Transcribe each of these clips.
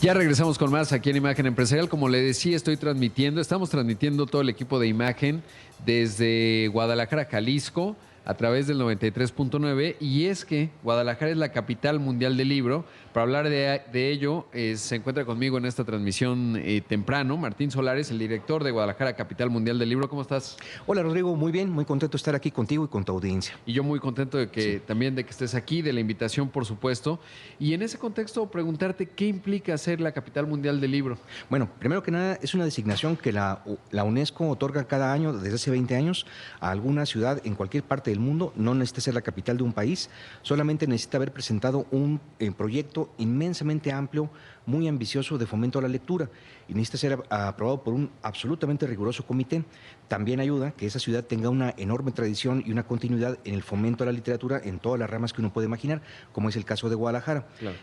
Ya regresamos con más aquí en Imagen Empresarial. Como le decía, estamos transmitiendo todo el equipo de Imagen desde Guadalajara, Jalisco, a través del 93.9. Y es que Guadalajara es la capital mundial del libro. Para hablar de ello, se encuentra conmigo en esta transmisión temprano Martín Solares, el director de Guadalajara, capital mundial del libro. ¿Cómo estás? Hola Rodrigo, muy bien, muy contento de estar aquí contigo y con tu audiencia. Y yo muy contento de que Sí. también de que estés aquí, de la invitación, por supuesto. Y en ese contexto, preguntarte qué implica ser la capital mundial del libro. Bueno, primero que nada, es una designación que la UNESCO otorga cada año desde hace 20 años a alguna ciudad en cualquier parte del mundo. No necesita ser la capital de un país, solamente necesita haber presentado un proyecto inmensamente amplio, muy ambicioso de fomento a la lectura y necesita ser aprobado por un absolutamente riguroso comité. También ayuda que esa ciudad tenga una enorme tradición y una continuidad en el fomento a la literatura en todas las ramas que uno puede imaginar, como es el caso de Guadalajara. Claro.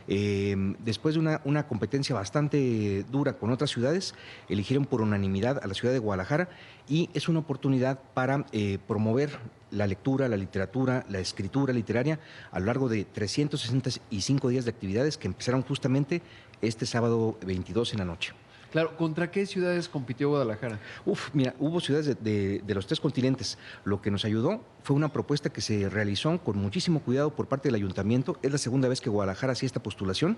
Después de una competencia bastante dura con otras ciudades, eligieron por unanimidad a la ciudad de Guadalajara y es una oportunidad para promover la lectura, la literatura, la escritura literaria a lo largo de 365 días de actividades que empezaron justamente este sábado 22 en la noche. Claro, ¿contra qué ciudades compitió Guadalajara? Mira, hubo ciudades de los tres continentes. Lo que nos ayudó fue una propuesta que se realizó con muchísimo cuidado por parte del ayuntamiento. Es la segunda vez que Guadalajara hacía esta postulación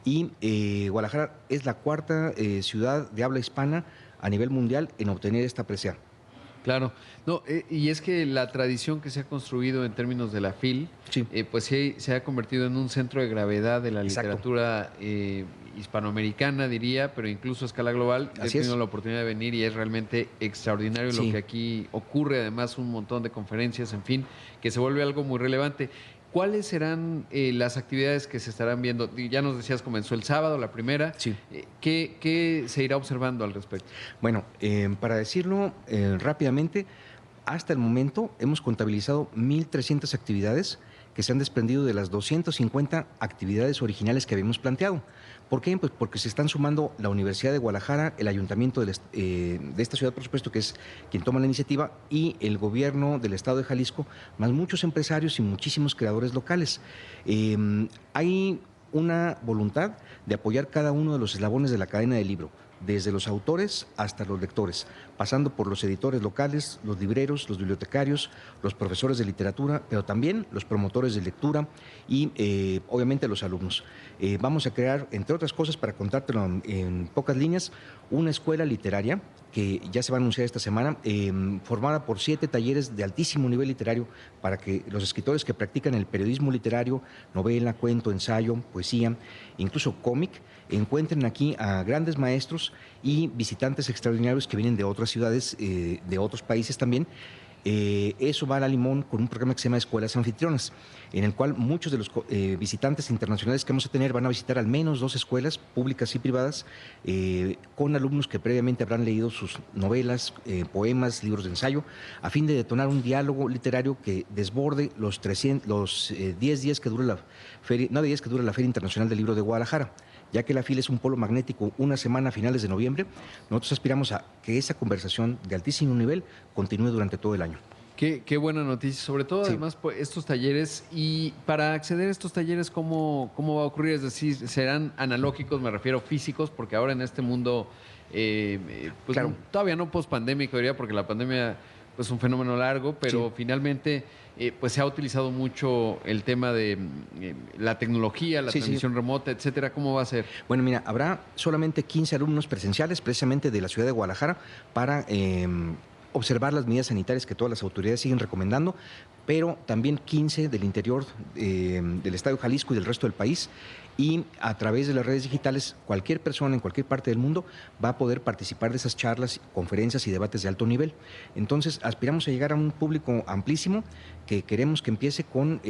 y Guadalajara es la cuarta ciudad de habla hispana a nivel mundial en obtener esta presea. Claro, no, y es que la tradición que se ha construido en términos de la FIL, Sí. pues sí, se ha convertido en un centro de gravedad de la Exacto. literatura hispanoamericana, diría, pero incluso a escala global. He Así es. tenido la oportunidad de venir y es realmente extraordinario Sí. lo que aquí ocurre, además un montón de conferencias, en fin, que se vuelve algo muy relevante. ¿Cuáles serán las actividades que se estarán viendo? Ya nos decías, comenzó el sábado, la primera. Sí. ¿Qué se irá observando al respecto? Bueno, para decirlo rápidamente, hasta el momento hemos contabilizado 1,300 actividades que se han desprendido de las 250 actividades originales que habíamos planteado. ¿Por qué? Pues porque se están sumando la Universidad de Guadalajara, el Ayuntamiento de esta ciudad, por supuesto, que es quien toma la iniciativa, y el gobierno del estado de Jalisco, más muchos empresarios y muchísimos creadores locales. Hay una voluntad de apoyar cada uno de los eslabones de la cadena del libro, desde los autores hasta los lectores, pasando por los editores locales, los libreros, los bibliotecarios, los profesores de literatura, pero también los promotores de lectura y obviamente los alumnos. Vamos a crear, entre otras cosas, para contártelo en pocas líneas, una escuela literaria que ya se va a anunciar esta semana, formada por 7 talleres de altísimo nivel literario para que los escritores que practican el periodismo literario, novela, cuento, ensayo, poesía, incluso cómic, encuentren aquí a grandes maestros y visitantes extraordinarios que vienen de otras ciudades, de otros países también. Eso va a la limón con un programa que se llama Escuelas Anfitrionas, en el cual muchos de los visitantes internacionales que vamos a tener van a visitar al menos 2 escuelas públicas y privadas con alumnos que previamente habrán leído sus novelas, poemas, libros de ensayo, a fin de detonar un diálogo literario que desborde los 10 días que dura la feria, 9 días que dura la Feria Internacional del Libro de Guadalajara. Ya que la FIL es un polo magnético una semana a finales de noviembre, nosotros aspiramos a que esa conversación de altísimo nivel continúe durante todo el año. Qué buena noticia, sobre todo Sí. además pues, estos talleres. Y para acceder a estos talleres, ¿cómo va a ocurrir? Es decir, ¿serán analógicos, me refiero físicos? Porque ahora en este mundo, pues Claro. todavía no pospandémico, diría, porque la pandemia pues, es un fenómeno largo, pero Sí. finalmente pues se ha utilizado mucho el tema de la tecnología, la Sí, sí. transmisión remota, etcétera. ¿Cómo va a ser? Bueno, mira, habrá solamente 15 alumnos presenciales, precisamente de la ciudad de Guadalajara, para observar las medidas sanitarias que todas las autoridades siguen recomendando, pero también 15 del interior del estado de Jalisco y del resto del país. Y a través de las redes digitales, cualquier persona en cualquier parte del mundo va a poder participar de esas charlas, conferencias y debates de alto nivel. Entonces, aspiramos a llegar a un público amplísimo que queremos que empiece con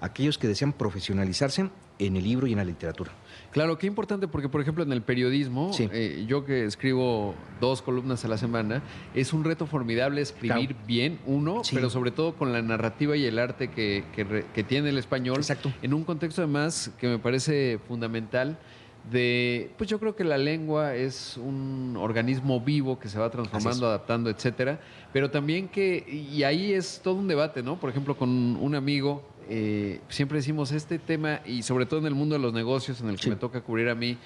aquellos que desean profesionalizarse en el libro y en la literatura. Claro, qué importante, porque por ejemplo en el periodismo, Sí. yo que escribo 2 columnas a la semana, es un reto formidable escribir Claro. bien, uno, Sí. pero sobre todo con la narrativa y el arte que tiene el español, Exacto. en un contexto además que me parece fundamental pues yo creo que la lengua es un organismo vivo que se va transformando, adaptando, etcétera, pero también y ahí es todo un debate, ¿no? Por ejemplo, con un amigo siempre decimos este tema, y sobre todo en el mundo de los negocios, en el que me toca cubrir a mí,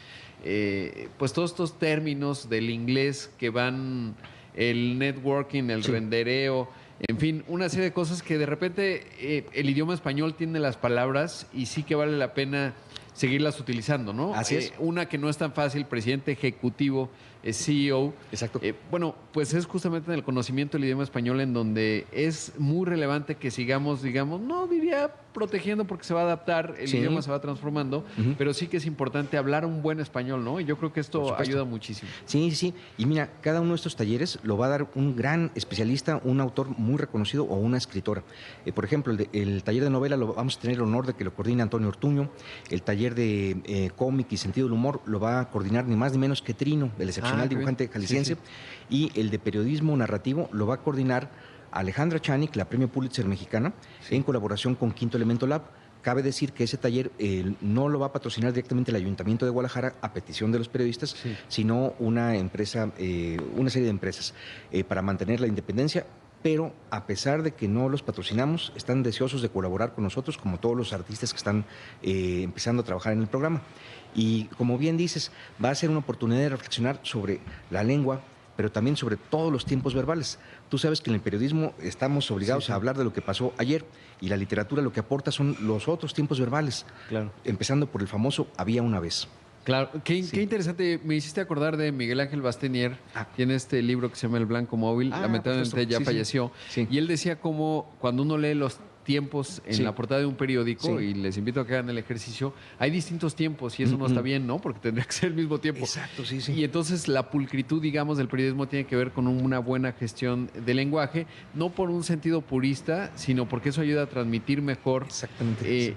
pues todos estos términos del inglés que van, el networking, el rendereo, en fin, una serie de cosas que de repente el idioma español tiene las palabras y sí que vale la pena seguirlas utilizando, ¿no? Así es. Una que no es tan fácil, presidente ejecutivo, CEO. Exacto. Bueno, pues es justamente en el conocimiento del idioma español en donde es muy relevante que sigamos, digamos, no diría protegiendo porque se va a adaptar, el idioma se va transformando, pero sí que es importante hablar un buen español, ¿no? Y yo creo que esto ayuda muchísimo. Sí, sí. Y mira, cada uno de estos talleres lo va a dar un gran especialista, un autor muy reconocido o una escritora. Por ejemplo, el taller de novela lo vamos a tener el honor de que lo coordine Antonio Ortuño. El taller de cómic y sentido del humor lo va a coordinar ni más ni menos que Trino, el excepcional dibujante jalisciense. Y el de periodismo narrativo lo va a coordinar Alejandra Chanik, la premio Pulitzer mexicana, en colaboración con Quinto Elemento Lab. Cabe decir que ese taller no lo va a patrocinar directamente el Ayuntamiento de Guadalajara a petición de los periodistas, sino una empresa, una serie de empresas para mantener la independencia. Pero a pesar de que no los patrocinamos, están deseosos de colaborar con nosotros, como todos los artistas que están empezando a trabajar en el programa. Y como bien dices, va a ser una oportunidad de reflexionar sobre la lengua, pero también sobre todos los tiempos verbales. Tú sabes que en el periodismo estamos obligados a hablar de lo que pasó ayer, y la literatura lo que aporta son los otros tiempos verbales, empezando por el famoso había una vez. Claro, qué interesante. Me hiciste acordar de Miguel Ángel Bastenier. Tiene este libro que se llama El Blanco Móvil. Lamentablemente ya falleció. Y él decía cómo cuando uno lee los tiempos en la portada de un periódico, y les invito a que hagan el ejercicio, hay distintos tiempos y eso no está bien, ¿no? Porque tendría que ser el mismo tiempo. Exacto, Y entonces la pulcritud, digamos, del periodismo tiene que ver con una buena gestión del lenguaje, no por un sentido purista, sino porque eso ayuda a transmitir mejor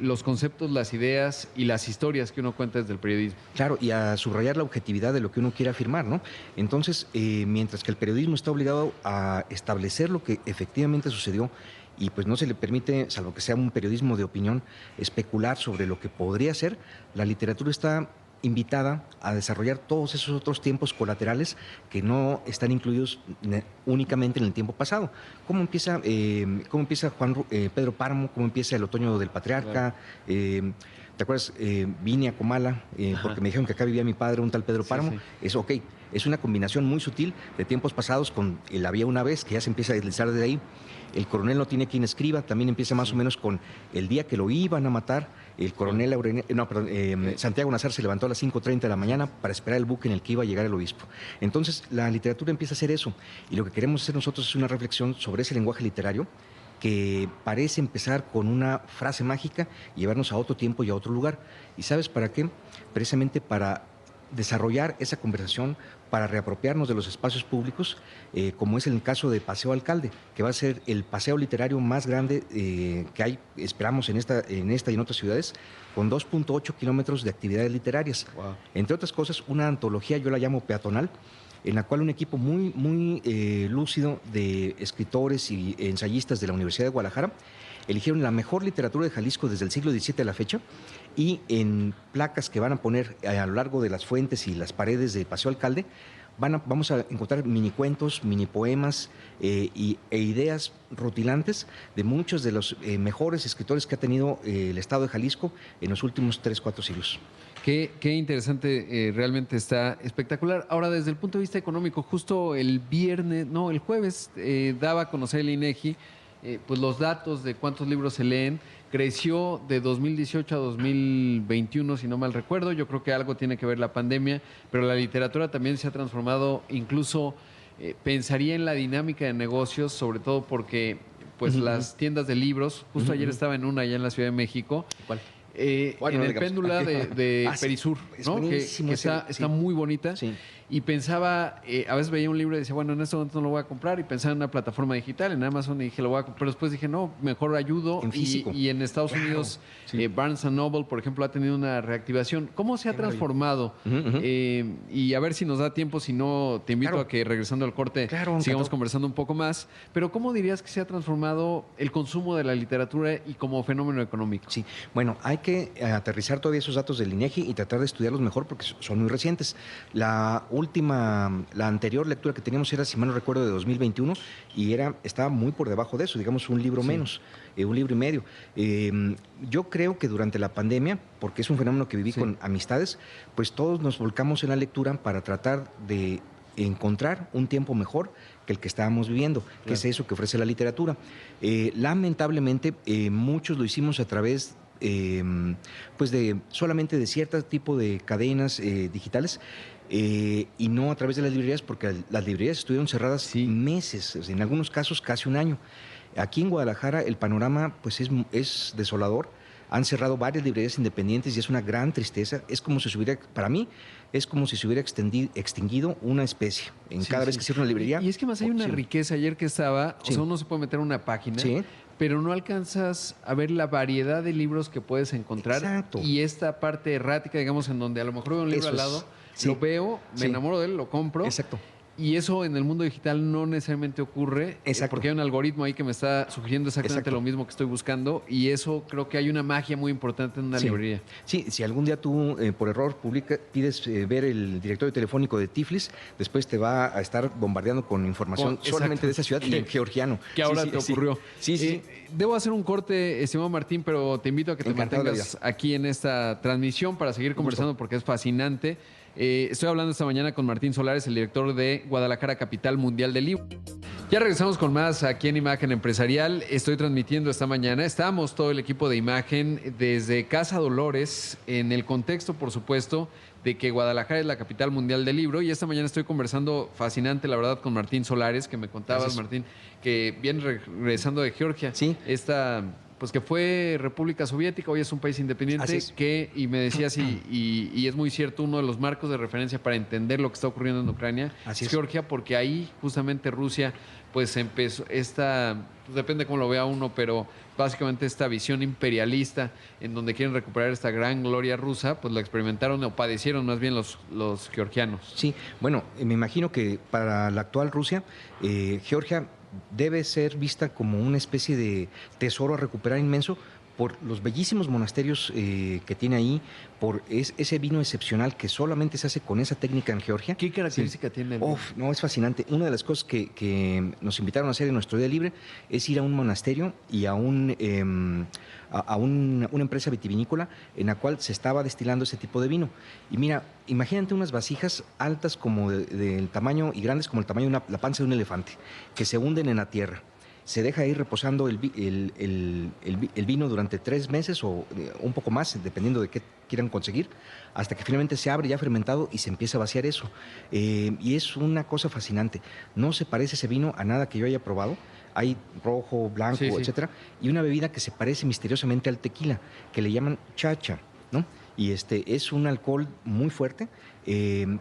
los conceptos, las ideas y las historias que uno cuenta desde el periodismo. Claro, y a subrayar la objetividad de lo que uno quiere afirmar, ¿no? Entonces, mientras que el periodismo está obligado a establecer lo que efectivamente sucedió, y pues no se le permite, salvo que sea un periodismo de opinión, especular sobre lo que podría ser, la literatura está invitada a desarrollar todos esos otros tiempos colaterales que no están incluidos únicamente en el tiempo pasado. ¿Cómo empieza Pedro Páramo? ¿Cómo empieza el otoño del patriarca? ¿Te acuerdas? Vine a Comala porque me dijeron que acá vivía mi padre, un tal Pedro Páramo. Es ok. Es una combinación muy sutil de tiempos pasados con el había una vez, que ya se empieza a deslizar desde ahí. El coronel no tiene quien escriba, también empieza más o menos con el día que lo iban a matar. El coronel Santiago Nazar se levantó a las 5:30 de la mañana para esperar el buque en el que iba a llegar el obispo. Entonces, la literatura empieza a hacer eso. Y lo que queremos hacer nosotros es una reflexión sobre ese lenguaje literario que parece empezar con una frase mágica y llevarnos a otro tiempo y a otro lugar. ¿Y sabes para qué? Precisamente para desarrollar esa conversación, para reapropiarnos de los espacios públicos, como es el caso de Paseo Alcalde, que va a ser el paseo literario más grande que hay, esperamos, en esta y en otras ciudades, con 2.8 kilómetros de actividades literarias. Wow. Entre otras cosas, una antología, yo la llamo peatonal, en la cual un equipo muy lúcido de escritores y ensayistas de la Universidad de Guadalajara eligieron la mejor literatura de Jalisco desde el siglo XVII a la fecha, y en placas que van a poner a lo largo de las fuentes y las paredes de Paseo Alcalde vamos a encontrar mini cuentos, mini poemas e ideas rutilantes de muchos de los mejores escritores que ha tenido el estado de Jalisco en los últimos 3-4 siglos. Qué interesante, realmente está espectacular. Ahora, desde el punto de vista económico, justo el jueves daba a conocer el INEGI pues los datos de cuántos libros se leen. Creció de 2018 a 2021, si no mal recuerdo. Yo creo que algo tiene que ver la pandemia, pero la literatura también se ha transformado. Incluso pensaría en la dinámica de negocios, sobre todo porque pues las tiendas de libros, justo ayer estaba en una allá en la Ciudad de México. ¿Cuál? En el Péndula de Perisur, ¿no? que está muy bonita. Sí. Y pensaba, a veces veía un libro y decía, bueno, en este momento no lo voy a comprar, y pensaba en una plataforma digital, en Amazon, y dije, lo voy a comprar. Pero después dije, no, mejor ayudo. En físico. Y en Estados Unidos, Barnes Noble, por ejemplo, ha tenido una reactivación. ¿Cómo se ha transformado? Y a ver si nos da tiempo, si no, te invito a que, regresando al corte, sigamos conversando un poco más. Pero ¿cómo dirías que se ha transformado el consumo de la literatura y como fenómeno económico? Sí, bueno, hay que aterrizar todavía esos datos del INEGI y tratar de estudiarlos mejor porque son muy recientes. La anterior lectura que teníamos era, si mal no recuerdo, de 2021 y estaba muy por debajo de eso, digamos un libro menos, un libro y medio. Yo creo que durante la pandemia, porque es un fenómeno que viví con amistades, pues todos nos volcamos en la lectura para tratar de encontrar un tiempo mejor que el que estábamos viviendo, que es eso que ofrece la literatura. Lamentablemente, muchos lo hicimos a través pues solamente de cierto tipo de cadenas digitales y no a través de las librerías, porque las librerías estuvieron cerradas meses, en algunos casos casi un año. Aquí en Guadalajara el panorama pues es desolador. Han cerrado varias librerías independientes y es una gran tristeza. Es como si se hubiera, para mí, es como si se hubiera extinguido una especie. Cada vez que cierra una librería. Y es que más hay una riqueza. Ayer que estaba, o sea, uno se puede meter en una página, pero no alcanzas a ver la variedad de libros que puedes encontrar. Exacto. Y esta parte errática, digamos, en donde a lo mejor veo un libro al lado, lo veo, me enamoro de él, lo compro. Exacto. Y eso en el mundo digital no necesariamente ocurre, porque hay un algoritmo ahí que me está sugiriendo exactamente lo mismo que estoy buscando, y eso creo que hay una magia muy importante en una librería. Sí, si algún día tú por error pides ver el directorio telefónico de Tiflis, después te va a estar bombardeando con información solamente de esa ciudad y en georgiano. Que ahora te ocurrió. Sí. Debo hacer un corte, estimado Martín, pero te invito a que te mantengas aquí en esta transmisión para seguir conversando porque es fascinante. Estoy hablando esta mañana con Martín Solares, el director de Guadalajara, Capital Mundial del Libro. Ya regresamos con más aquí en Imagen Empresarial. Estoy transmitiendo esta mañana. Estamos todo el equipo de Imagen desde Casa Dolores, en el contexto, por supuesto, de que Guadalajara es la capital mundial del libro. Y esta mañana estoy conversando fascinante, la verdad, con Martín Solares, que me contabas, Martín, que viene regresando de Georgia. Sí. Pues que fue República Soviética, hoy es un país independiente, y me decías, y es muy cierto, uno de los marcos de referencia para entender lo que está ocurriendo en Ucrania es Georgia, porque ahí justamente Rusia pues empezó pues depende cómo lo vea uno, pero básicamente esta visión imperialista en donde quieren recuperar esta gran gloria rusa, pues la experimentaron o padecieron más bien los georgianos. Sí, bueno, me imagino que para la actual Rusia, Georgia debe ser vista como una especie de tesoro a recuperar inmenso por los bellísimos monasterios que tiene ahí, por ese vino excepcional que solamente se hace con esa técnica en Georgia. ¿Qué característica tiene el vino? No, es fascinante. Una de las cosas que nos invitaron a hacer en nuestro día libre es ir a un monasterio y a una empresa vitivinícola en la cual se estaba destilando ese tipo de vino. Y mira, imagínate unas vasijas altas como del tamaño y grandes como el tamaño de la panza de un elefante, que se hunden en la tierra. Se deja ahí reposando el vino durante 3 meses o un poco más, dependiendo de qué quieran conseguir, hasta que finalmente se abre ya fermentado y se empieza a vaciar eso. Y es una cosa fascinante. No se parece ese vino a nada que yo haya probado. Hay rojo, blanco, etcétera, y una bebida que se parece misteriosamente al tequila, que le llaman chacha, ¿no? Y es un alcohol muy fuerte,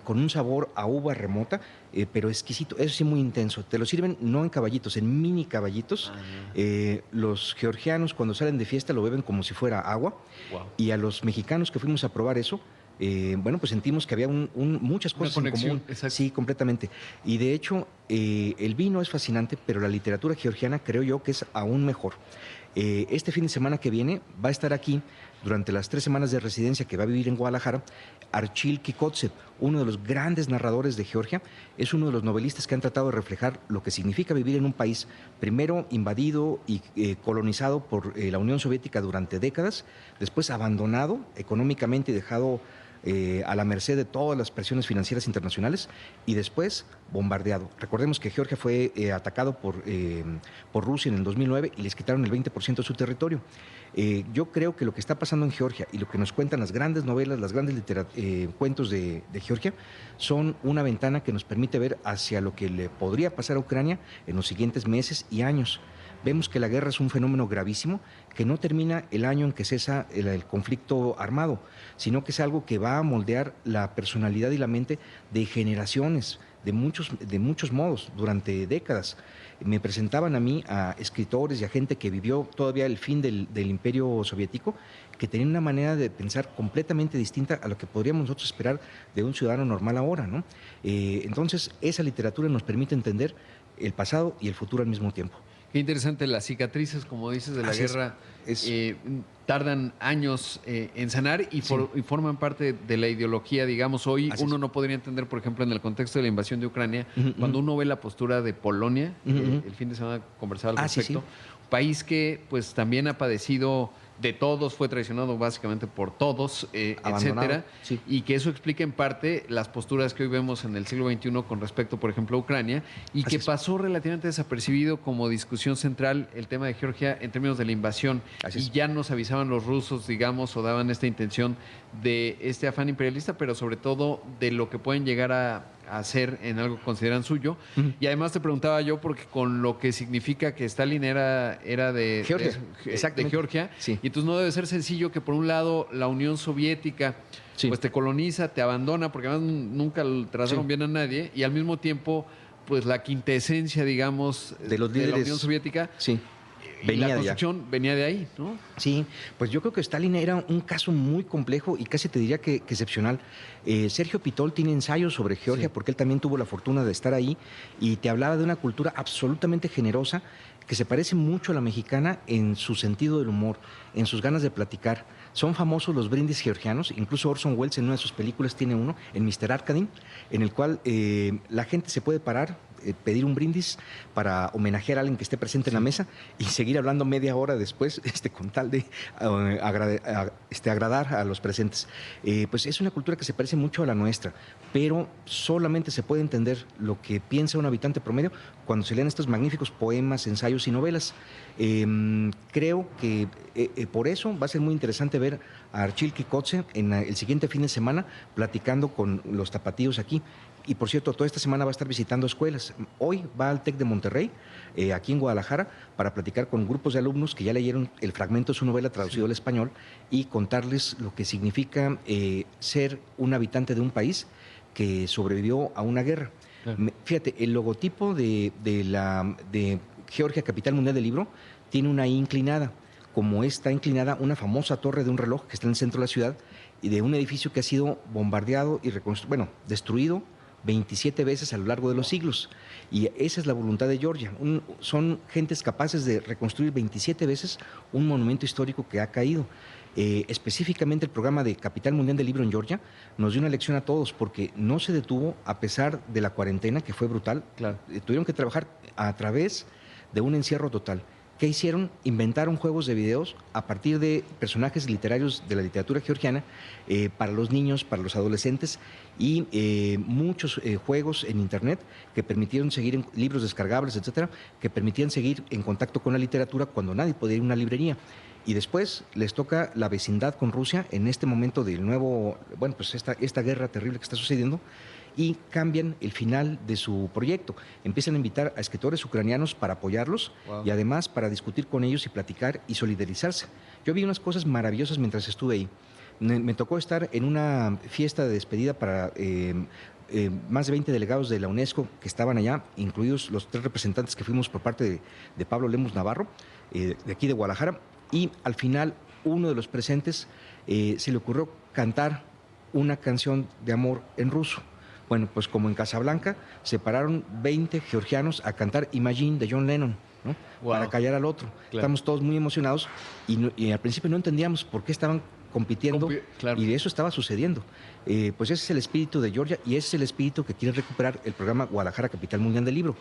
con un sabor a uva remota, pero exquisito, eso sí muy intenso. Te lo sirven no en caballitos, en mini caballitos. Los georgianos cuando salen de fiesta lo beben como si fuera agua. Wow. Y a los mexicanos que fuimos a probar eso, bueno, pues sentimos que había muchas cosas en común. Exacto. Sí, completamente. Y de hecho, el vino es fascinante, pero la literatura georgiana creo yo que es aún mejor. Este fin de semana que viene va a estar aquí, durante las 3 semanas de residencia que va a vivir en Guadalajara, Archil Kikotsev, uno de los grandes narradores de Georgia. Es uno de los novelistas que han tratado de reflejar lo que significa vivir en un país primero invadido y colonizado por la Unión Soviética durante décadas, después abandonado económicamente y dejado a la merced de todas las presiones financieras internacionales y después bombardeado. Recordemos que Georgia fue atacado por Rusia en el 2009 y les quitaron el 20% de su territorio. Yo creo que lo que está pasando en Georgia y lo que nos cuentan las grandes novelas, las grandes cuentos de Georgia, son una ventana que nos permite ver hacia lo que le podría pasar a Ucrania en los siguientes meses y años. Vemos que la guerra es un fenómeno gravísimo que no termina el año en que cesa el conflicto armado, sino que es algo que va a moldear la personalidad y la mente de generaciones, de muchos modos, durante décadas. Me presentaban a mí a escritores y a gente que vivió todavía el fin del Imperio Soviético, que tenían una manera de pensar completamente distinta a lo que podríamos nosotros esperar de un ciudadano normal ahora, ¿no? Entonces, esa literatura nos permite entender el pasado y el futuro al mismo tiempo. Qué interesante, las cicatrices, como dices, de la Así es. guerra Es- tardan años en sanar y, Sí. y forman parte de la ideología, digamos. Hoy Así uno es. no podría entender, por ejemplo, en el contexto de la invasión de Ucrania, Ujú, cuando ujú. uno ve la postura de Polonia, Ujú, ujú. el fin de semana conversaba al Ah, sí, sí. respecto, país que pues también ha padecido de todos, fue traicionado básicamente por todos, Abandonado. etcétera, Sí. y que eso explica en parte las posturas que hoy vemos en el siglo XXI con respecto, por ejemplo, a Ucrania, y Así que es. pasó relativamente desapercibido como discusión central el tema de Georgia en términos de la invasión, Así y es. ya nos avisaban los rusos, digamos, o daban esta intención de este afán imperialista, pero sobre todo de lo que pueden llegar a hacer en algo que consideran suyo. Ujú. Y además te preguntaba yo, porque con lo que significa que Stalin era Georgia, de exactamente. Georgia, Sí. y entonces no debe ser sencillo que por un lado la Unión Soviética Sí. pues te coloniza, te abandona, porque además nunca trataron Sí. bien a nadie, y al mismo tiempo pues la quintesencia, digamos, De los de la Unión líderes. Soviética Sí. y la Venía de allá. construcción venía de ahí, ¿no? Sí, pues yo creo que Stalin era un caso muy complejo y casi te diría que excepcional. Sergio Pitol tiene ensayos sobre Georgia Sí. porque él también tuvo la fortuna de estar ahí y te hablaba de una cultura absolutamente generosa que se parece mucho a la mexicana en su sentido del humor, en sus ganas de platicar. Son famosos los brindis georgianos, incluso Orson Welles en una de sus películas tiene uno, en Mr. Arkadin, en el cual la gente se puede parar, pedir un brindis para homenajear a alguien que esté presente en la mesa y seguir hablando media hora después con tal de agradar a los presentes. Pues es una cultura que se parece mucho a la nuestra, pero solamente se puede entender lo que piensa un habitante promedio cuando se leen estos magníficos poemas, ensayos y novelas. Creo que por eso va a ser muy interesante ver a Archil Kikotze en el siguiente fin de semana platicando con los tapatíos aquí. Y por cierto, toda esta semana va a estar visitando escuelas. Hoy va al TEC de Monterrey, aquí en Guadalajara, para platicar con grupos de alumnos que ya leyeron el fragmento de su novela traducido al español y contarles lo que significa ser un habitante de un país que sobrevivió a una guerra. Claro. Fíjate, el logotipo de Georgia, capital mundial del libro, tiene una I inclinada. Como está inclinada una famosa torre de un reloj que está en el centro de la ciudad y de un edificio que ha sido bombardeado y destruido 27 veces a lo largo de los siglos. Y esa es la voluntad de Georgia. Son gentes capaces de reconstruir 27 veces un monumento histórico que ha caído. Específicamente el programa de Capital Mundial del Libro en Georgia nos dio una lección a todos porque no se detuvo a pesar de la cuarentena, que fue brutal. Claro. Tuvieron que trabajar a través de un encierro total. ¿Qué hicieron? Inventaron juegos de videos a partir de personajes literarios de la literatura georgiana para los niños, para los adolescentes y muchos juegos en internet que permitieron seguir libros descargables, etcétera, que permitían seguir en contacto con la literatura cuando nadie podía ir a una librería. Y después les toca la vecindad con Rusia en este momento del nuevo, pues esta guerra terrible que está sucediendo y cambian el final de su proyecto. Empiezan a invitar a escritores ucranianos para apoyarlos y además para discutir con ellos y platicar y solidarizarse. Yo vi unas cosas maravillosas mientras estuve ahí. Me tocó estar en una fiesta de despedida para más de 20 delegados de la UNESCO que estaban allá, incluidos los 3 representantes que fuimos por parte de Pablo Lemus Navarro, de aquí de Guadalajara, y al final uno de los presentes se le ocurrió cantar una canción de amor en ruso. Bueno, pues como en Casablanca, se pararon 20 georgianos a cantar Imagine de John Lennon, ¿no? Wow. Para callar al otro. Claro. Estamos todos muy emocionados y al principio no entendíamos por qué estaban compitiendo Claro. y eso estaba sucediendo. Pues ese es el espíritu de Georgia y ese es el espíritu que quiere recuperar el programa Guadalajara, Capital Mundial del Libro.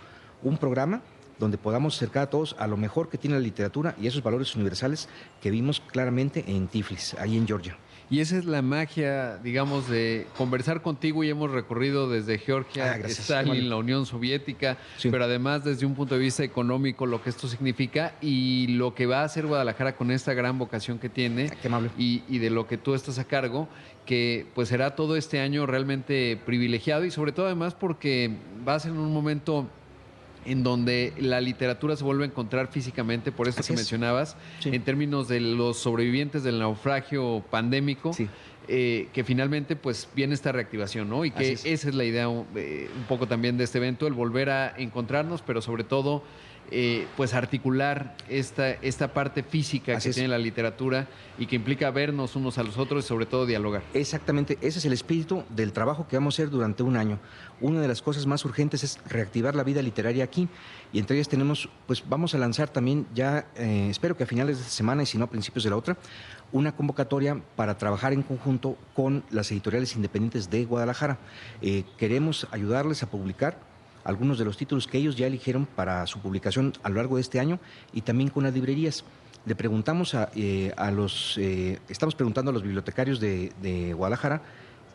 Un programa donde podamos acercar a todos a lo mejor que tiene la literatura y esos valores universales que vimos claramente en Tiflis, ahí en Georgia. Y esa es la magia, digamos, de conversar contigo y hemos recorrido desde Georgia, Stalin, la Unión Soviética, sí, pero además desde un punto de vista económico lo que esto significa y lo que va a hacer Guadalajara con esta gran vocación que tiene. Qué amable. Y de lo que tú estás a cargo, que pues será todo este año realmente privilegiado y sobre todo además porque va a ser en un momento en donde la literatura se vuelve a encontrar físicamente, por esto que mencionabas, sí, en términos de los sobrevivientes del naufragio pandémico, sí, que finalmente pues viene esta reactivación, ¿no? Y que esa es la idea un poco también de este evento, el volver a encontrarnos, pero sobre todo pues articular esta parte física Así que es. tiene la literatura y que implica vernos unos a los otros y sobre todo dialogar. Exactamente, ese es el espíritu del trabajo que vamos a hacer durante un año. Una de las cosas más urgentes es reactivar la vida literaria aquí, y entre ellas tenemos, pues vamos a lanzar también ya, espero que a finales de esta semana y si no a principios de la otra, una convocatoria para trabajar en conjunto con las editoriales independientes de Guadalajara. Queremos ayudarles a publicar algunos de los títulos que ellos ya eligieron para su publicación a lo largo de este año, y también con las librerías. Le preguntamos estamos preguntando a los bibliotecarios de Guadalajara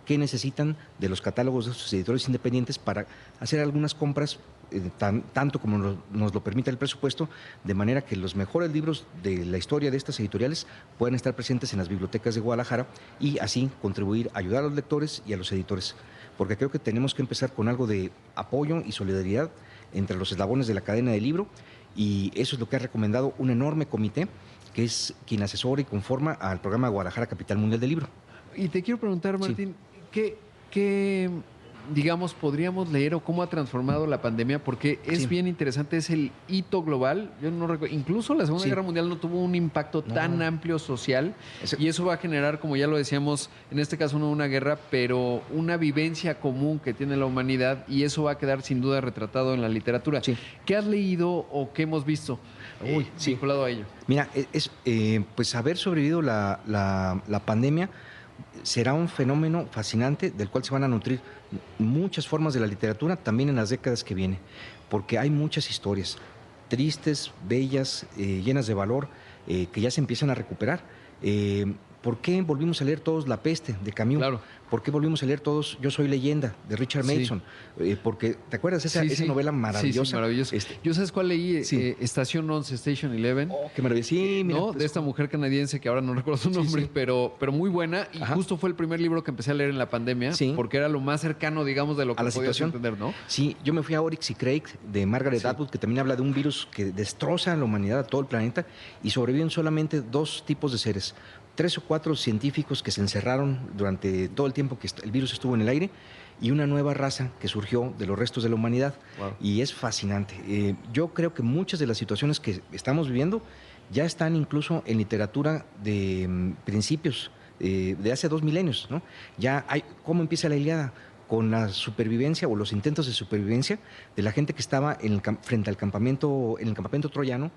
qué necesitan de los catálogos de sus editores independientes para hacer algunas compras, tanto como nos lo permite el presupuesto, de manera que los mejores libros de la historia de estas editoriales puedan estar presentes en las bibliotecas de Guadalajara y así contribuir a ayudar a los lectores y a los editores. Porque creo que tenemos que empezar con algo de apoyo y solidaridad entre los eslabones de la cadena del libro, y eso es lo que ha recomendado un enorme comité que es quien asesora y conforma al programa Guadalajara Capital Mundial del Libro. Y te quiero preguntar, Martín, ¿qué, digamos, podríamos leer o cómo ha transformado la pandemia? Porque es bien interesante, es el hito global. Yo no recuerdo, incluso la Segunda Guerra Mundial no tuvo un impacto tan amplio social, y eso va a generar, como ya lo decíamos, en este caso no una guerra, pero una vivencia común que tiene la humanidad, y eso va a quedar sin duda retratado en la literatura. ¿Qué has leído o qué hemos visto vinculado a ello? Mira, pues haber sobrevivido la pandemia será un fenómeno fascinante del cual se van a nutrir muchas formas de la literatura también en las décadas que vienen, porque hay muchas historias tristes, bellas, llenas de valor, que ya se empiezan a recuperar. ¿Por qué volvimos a leer todos La Peste de Camus? Claro. ¿Por qué volvimos a leer todos Yo soy leyenda de Richard Mason? Porque, ¿te acuerdas esa novela maravillosa? Sí, maravillosa. ¿Yo sabes cuál leí? Estación 11, Station 11. Oh, qué maravilla. Sí, mira, ¿no? pues, de esta mujer canadiense que ahora no recuerdo su nombre, pero muy buena. Y justo fue el primer libro que empecé a leer en la pandemia, porque era lo más cercano, digamos, de lo que podías entender, ¿no? Sí, yo me fui a Oryx y Crake de Margaret Atwood, que también habla de un virus que destroza a la humanidad, a todo el planeta, y sobreviven solamente dos tipos de seres: 3 o 4 científicos que se encerraron durante todo el tiempo que el virus estuvo en el aire, y una nueva raza que surgió de los restos de la humanidad. Wow. Y es fascinante. Yo creo que muchas de las situaciones que estamos viviendo ya están incluso en literatura de principios de hace 2 milenios, ¿no? Ya hay cómo empieza la Ilíada, con la supervivencia o los intentos de supervivencia de la gente que estaba frente al campamento, en el campamento troyano,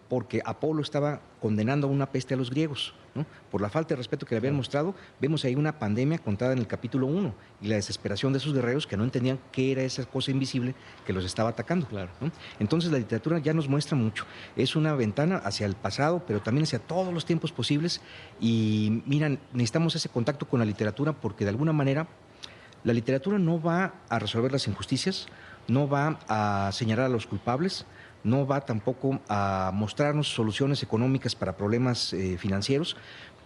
porque Apolo estaba condenando a una peste a los griegos, ¿no? Por la falta de respeto que le habían mostrado. Vemos ahí una pandemia contada en el capítulo 1 y la desesperación de esos guerreros que no entendían qué era esa cosa invisible que los estaba atacando. Claro, ¿no? Entonces la literatura ya nos muestra mucho. Es una ventana hacia el pasado, pero también hacia todos los tiempos posibles. Y miran, necesitamos ese contacto con la literatura, porque de alguna manera la literatura no va a resolver las injusticias, no va a señalar a los culpables, no va tampoco a mostrarnos soluciones económicas para problemas financieros,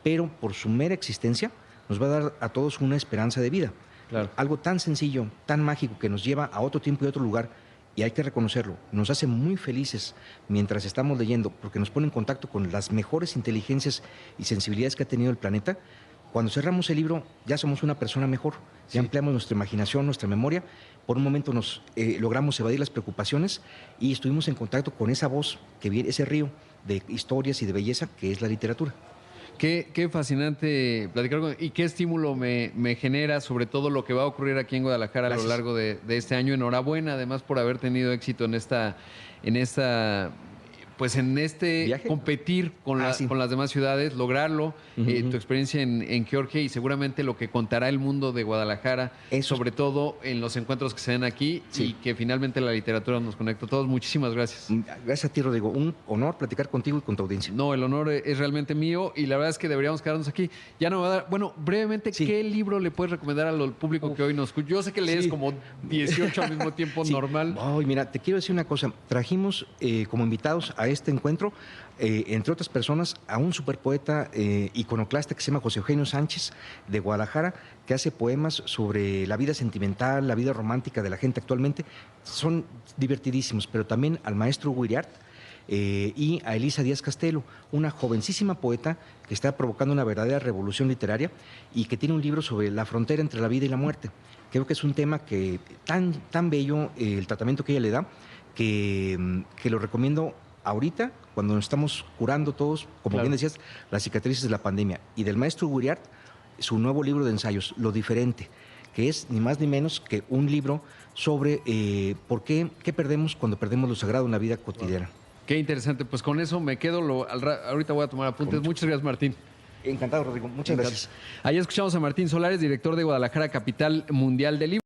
pero por su mera existencia nos va a dar a todos una esperanza de vida. Claro. Algo tan sencillo, tan mágico, que nos lleva a otro tiempo y otro lugar, y hay que reconocerlo, nos hace muy felices mientras estamos leyendo, porque nos pone en contacto con las mejores inteligencias y sensibilidades que ha tenido el planeta. Cuando cerramos el libro, ya somos una persona mejor, ya ampliamos nuestra imaginación, nuestra memoria. Por un momento logramos evadir las preocupaciones y estuvimos en contacto con esa voz que viene, ese río de historias y de belleza que es la literatura. Qué fascinante platicar y qué estímulo me genera, sobre todo lo que va a ocurrir aquí en Guadalajara. Gracias. A lo largo de este año. Enhorabuena, además, por haber tenido éxito en esta pues en este ¿viaje? Competir con las demás ciudades, lograrlo, tu experiencia en Georgia, y seguramente lo que contará el mundo de Guadalajara, sobre todo en los encuentros que se den aquí, y que finalmente la literatura nos conecta a todos. Muchísimas gracias. Gracias a ti, Rodrigo. Un honor platicar contigo y con tu audiencia. No, el honor es realmente mío, y la verdad es que deberíamos quedarnos aquí. Ya no me va a dar... Bueno, brevemente, ¿qué libro le puedes recomendar al público que hoy nos escucha? Yo sé que lees como 18 al mismo tiempo, normal. Ay, mira, te quiero decir una cosa. Trajimos como invitados a este encuentro, entre otras personas, a un superpoeta iconoclasta que se llama José Eugenio Sánchez, de Guadalajara, que hace poemas sobre la vida sentimental, la vida romántica de la gente actualmente. Son divertidísimos, pero también al maestro Guiriart y a Elisa Díaz Castelo, una jovencísima poeta que está provocando una verdadera revolución literaria y que tiene un libro sobre la frontera entre la vida y la muerte. Creo que es un tema que tan bello, el tratamiento que ella le da, que lo recomiendo ahorita, cuando nos estamos curando todos, como Claro. bien decías, las cicatrices de la pandemia. Y del maestro Guriart, su nuevo libro de ensayos, Lo Diferente, que es ni más ni menos que un libro sobre qué perdemos cuando perdemos lo sagrado en la vida cotidiana. Qué interesante. Pues con eso me quedo. Ahorita voy a tomar apuntes. Con mucho Muchas gracias, Martín. Encantado, Rodrigo. Muchas gracias. Ahí escuchamos a Martín Solares, director de Guadalajara, capital mundial del libro.